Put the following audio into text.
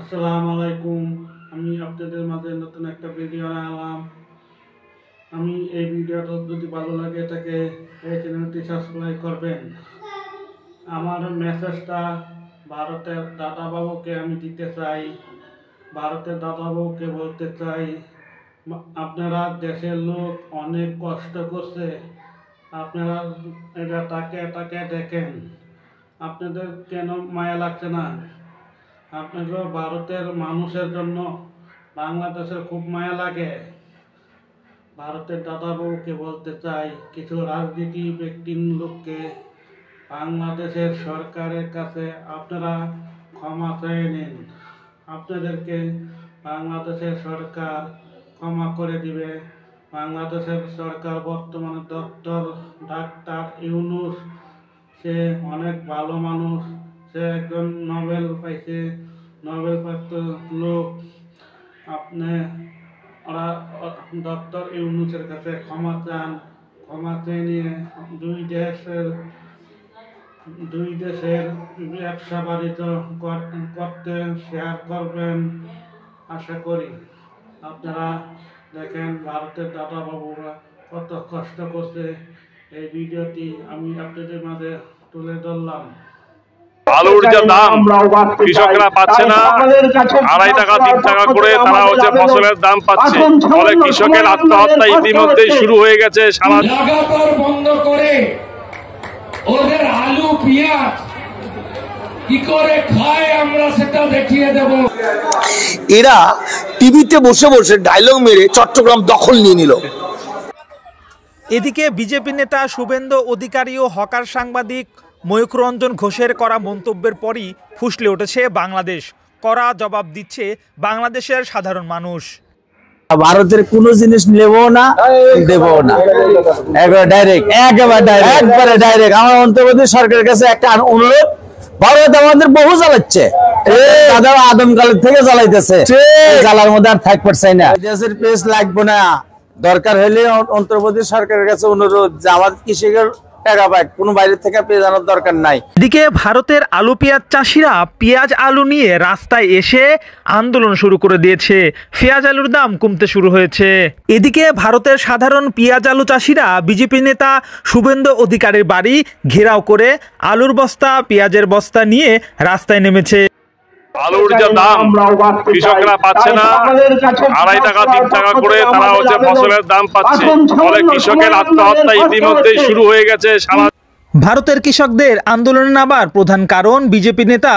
আসসালামু আলাইকুম। আমি আপনাদের মাঝে নতুন একটা ভিডিও আনলাম। আমি এই ভিডিওটা যদি ভালো লাগে থাকে এই চ্যানেলটি সাবস্ক্রাইব করবেন। আমার মেসেজটা ভারতের দাদাবাবুকে আমি দিতে চাই। ভারতের দাদাবাবুকে বলতে চাই, আপনারা দেশের লোক অনেক কষ্ট করছে, আপনারা এটা তাকে দেখেন, আপনাদের কেন মায়া লাগছে না? আপনাদের ভারতের মানুষের জন্য বাংলাদেশের খুব মায়া লাগে। ভারতের দাদাবাবুকে বলতে চাই, কিছু রাজনীতি ব্যক্তির লোককে বাংলাদেশের সরকারের কাছে আপনারা ক্ষমা চেয়ে নিন। আপনাদেরকে বাংলাদেশের সরকার ক্ষমা করে দিবে। বাংলাদেশের সরকার বর্তমানে ডাক্তার ইউনূস, সে অনেক ভালো মানুষ, সে একজন নোবেল পাইছে, নোবেল প্রাপ্ত লোক। আপনি ডক্টর ইউনূসের কাছে ক্ষমা চান, ক্ষমা চেয়ে নিয়ে দুই দেশের ব্যবসা বাণিজ্য করতে শেয়ার করবেন আশা করি। আপনারা দেখেন ভারতের দাদাবাবুরা কত কষ্ট করছে। এই ভিডিওটি আমি আপনাদের মাঝে তুলে ধরলাম। আলুর যে দাম কৃষকরা পাচ্ছে না, 2.5 টাকা 3 টাকা করে তারা হচ্ছে ফসলের দাম পাচ্ছে। ফলে কৃষকের আত্মহত্যা ইতিমধ্যেই শুরু হয়ে গেছে। লাগাতার বন্ধ করে ওদের আলু পেঁয়াজ কি করে খায় আমরা সেটা দেখিয়ে দেব। এরা টিভিতে বসে বসে ডায়লগ মেরে চট্টগ্রাম দখল নিয়ে নিল। এদিকে বিজেপি নেতা শুভেন্দু অধিকারী ও হকার সাংবাদিক ময়ূখ রঞ্জন ঘোষের করা মন্তব্যের পরই ফুসলে উঠেছে বাংলাদেশ। কড়া জবাব দিচ্ছে বাংলাদেশের সাধারণ মানুষ। ভারতের কোনো জিনিস নেবো না, দেবো না, একেবারে ডাইরেক্ট। আমার অন্তর্বর্তী সরকারের কাছে একটা অনুরোধ, ভারত আমাদের বহু জ্বালাচ্ছে, আদমকালের থেকে জ্বালাইতেছে, জ্বালার মধ্যে আর থাকতে চাই না। দেশের পেজ লাগবো না, দরকার হলে অন্তর্বর্তী সরকারের কাছে অনুরোধ যে আমাদের কৃষকের টাকা পায়, কোনো বাইরে থেকে পেঁয়াজ আনার দরকার নাই। এদিকে ভারতের আলু পেঁয়াজ চাষিরা পেঁয়াজ আলু নিয়ে রাস্তায় এসে আন্দোলন শুরু করে দিয়েছে। পেঁয়াজ আলুর দাম কমতে শুরু হয়েছে। এদিকে ভারতের সাধারণ পেঁয়াজ আলু চাষিরা বিজেপি নেতা শুভেন্দু অধিকারীর বাড়ি ঘেরাও করে আলুর বস্তা, পেঁয়াজের বস্তা নিয়ে রাস্তায় নেমেছে। আলুর যে দাম কৃষকরা পাচ্ছে না, 2.5 টাকা 3 টাকা করে তারা হচ্ছে ফসলের দাম পাচ্ছে। ফলে কৃষকের আত্মহত্যা ইতিমধ্যেই শুরু হয়ে গেছে। ভারতের কৃষকদের আন্দোলনে নামার প্রধান কারণ বিজেপি নেতা